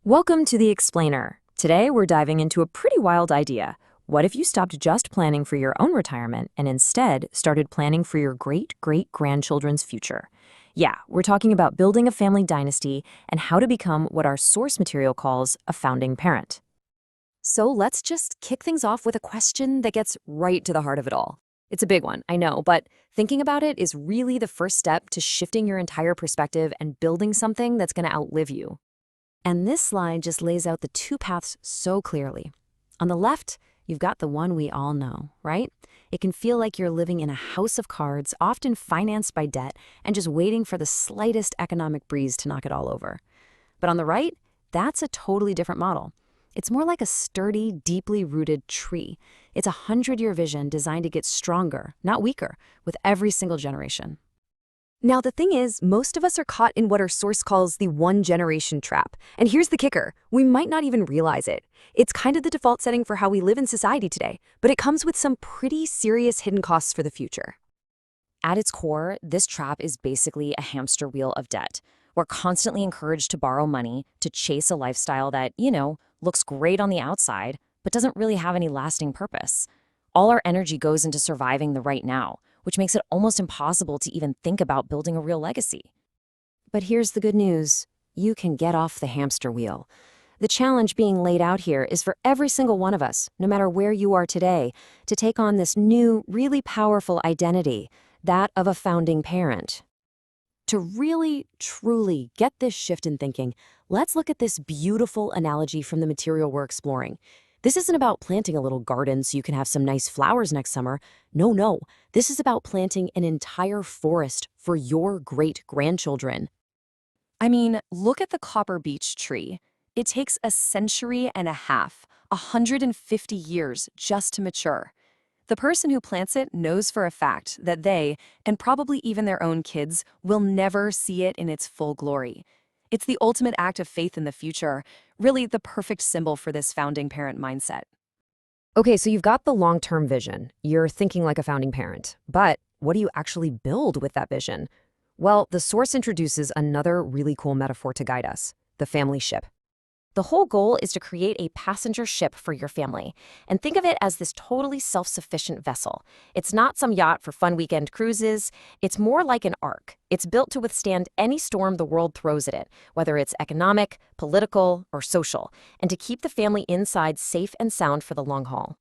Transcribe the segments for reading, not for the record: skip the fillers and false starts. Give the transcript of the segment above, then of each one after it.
Welcome to The Explainer. Today we're diving into a pretty wild idea. What if you stopped just planning for your own retirement and instead started planning for your great-great-grandchildren's future? Yeah, we're talking about building a family dynasty and how to become what our source material calls a founding parent. So let's just kick things off with a question that gets right to the heart of it all. It's a big one, I know, but thinking about it is really the first step to shifting your entire perspective and building something that's going to outlive you. And this slide just lays out the two paths so clearly. On the left, you've got the one we all know, right? It can feel like you're living in a house of cards, often financed by debt, and just waiting for the slightest economic breeze to knock it all over. But on the right, that's a totally different model. It's more like a sturdy, deeply rooted tree. It's a 100-year vision designed to get stronger, not weaker, with every single generation. Now, the thing is, most of us are caught in what our source calls the one-generation trap. And here's the kicker. We might not even realize it. It's kind of the default setting for how we live in society today, but it comes with some pretty serious hidden costs for the future. At its core, this trap is basically a hamster wheel of debt. We're constantly encouraged to borrow money to chase a lifestyle that, looks great on the outside, but doesn't really have any lasting purpose. All our energy goes into surviving the right now, which makes it almost impossible to even think about building a real legacy. But here's the good news. You can get off the hamster wheel. The challenge being laid out here is for every single one of us, no matter where you are today, to take on this new, really powerful identity, that of a founding parent. To really, truly get this shift in thinking, let's look at this beautiful analogy from the material we're exploring. This isn't about planting a little garden so you can have some nice flowers next summer. No. This is about planting an entire forest for your great-grandchildren. I mean, look at the copper beech tree. It takes a century and a half, 150 years just to mature. The person who plants it knows for a fact that they, and probably even their own kids, will never see it in its full glory. It's the ultimate act of faith in the future, really the perfect symbol for this founding parent mindset. Okay, so you've got the long-term vision. You're thinking like a founding parent. But what do you actually build with that vision? Well, the source introduces another really cool metaphor to guide us, the family ship. The whole goal is to create a passenger ship for your family, and think of it as this totally self-sufficient vessel. It's not some yacht for fun weekend cruises. It's more like an ark. It's built to withstand any storm the world throws at it, whether it's economic, political, or social, and to keep the family inside safe and sound for the long haul.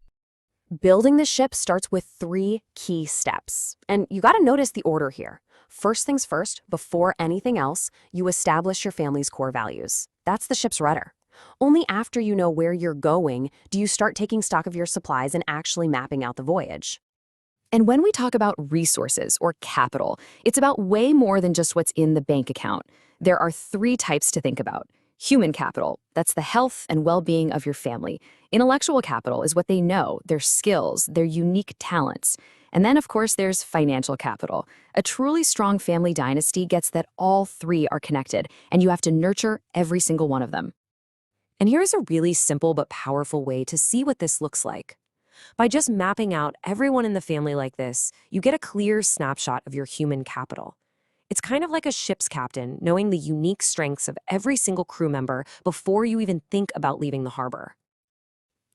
Building the ship starts with 3 key steps, and you gotta notice the order here. First things first, before anything else, you establish your family's core values. That's the ship's rudder. Only after you know where you're going do you start taking stock of your supplies and actually mapping out the voyage. And when we talk about resources or capital, it's about way more than just what's in the bank account. There are 3 types to think about. Human capital, that's the health and well-being of your family. Intellectual capital is what they know, their skills, their unique talents. And then, of course, there's financial capital. A truly strong family dynasty gets that all 3 are connected, and you have to nurture every single one of them. And here's a really simple but powerful way to see what this looks like. By just mapping out everyone in the family like this, you get a clear snapshot of your human capital. It's kind of like a ship's captain knowing the unique strengths of every single crew member before you even think about leaving the harbor.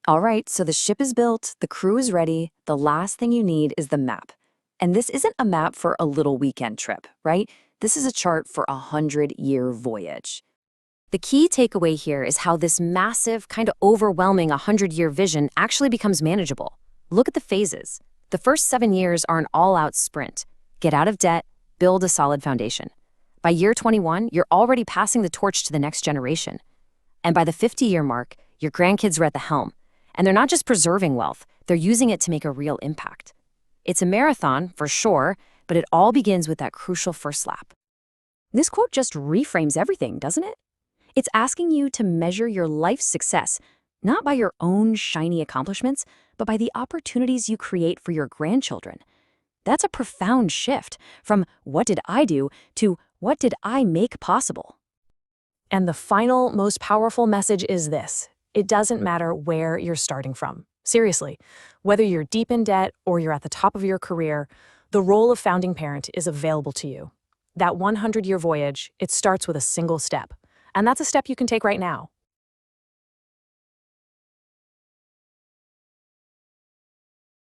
All right, so the ship is built, the crew is ready, the last thing you need is the map. And this isn't a map for a little weekend trip, right? This is a chart for a 100-year voyage. The key takeaway here is how this massive, kind of overwhelming 100-year vision actually becomes manageable. Look at the phases. The first 7 years are an all-out sprint. Get out of debt, build a solid foundation. By year 21, you're already passing the torch to the next generation. And by the 50-year mark, your grandkids are at the helm. And they're not just preserving wealth, they're using it to make a real impact. It's a marathon, for sure, but it all begins with that crucial first lap. This quote just reframes everything, doesn't it? It's asking you to measure your life's success, not by your own shiny accomplishments, but by the opportunities you create for your grandchildren. That's a profound shift from what did I do to what did I make possible? And the final, most powerful message is this. It doesn't matter where you're starting from. Seriously, whether you're deep in debt or you're at the top of your career, the role of founding parent is available to you. That 100-year voyage, it starts with a single step. And that's a step you can take right now.